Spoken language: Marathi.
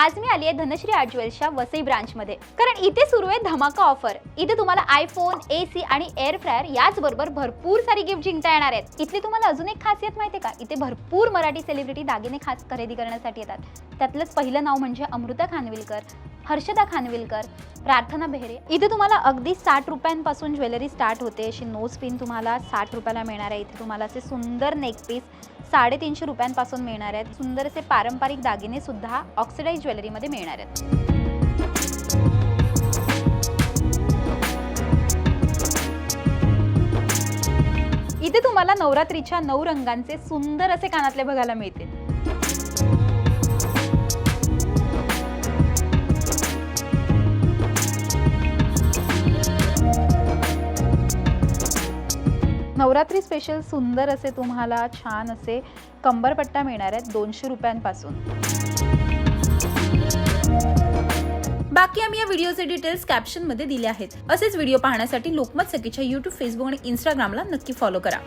आज मी आली आहे धनश्री आर्ट ज्वेल्सच्या वसई ब्रांचमध्ये, कारण इथे सुरू आहे धमाका ऑफर। इथे तुम्हाला आयफोन, एसी आणि एअर फ्रायर याचबरोबर भरपूर सारी गिफ्ट जिंकता येणार आहेत। इथली तुम्हाला अजून एक खासियत माहिती आहे का, इथे भरपूर मराठी सेलिब्रिटी दागिने खास खरेदी करण्यासाठी येतात। त्यातलंच पहिलं नाव म्हणजे अमृता खानविलकर, हर्षदा खानविलकर, प्रार्थना बेहरे। इथे तुम्हाला अगदी 60 रुपयांपासून ज्वेलरी स्टार्ट होते। अशी नोज पिन तुम्हाला 60 रुपयाला मिळणार आहे। इथे तुम्हाला असे सुंदर नेक पीस 350 रुपयांपासून मिळणार आहेत। सुंदर असे पारंपरिक दागिने सुद्धा ऑक्सिडाइज ज्वेलरीमध्ये मिळणार आहेत। इथे तुम्हाला नवरात्रीच्या 9 रंगांचे सुंदर असे कानातले बघायला मिळतील। नवरात्री स्पेशल सुंदर असे तुम्हाला छान असे कंबरपट्टा मिळणार आहेत 200 रुपयांपासून। बाकी आम्ही या व्हिडिओचे डिटेल्स कॅप्शन मध्ये दिले आहेत। असेच व्हिडिओ पाहण्यासाठी लोकमत सखीच्या YouTube, Facebook आणि Instagramला नक्की फॉलो करा।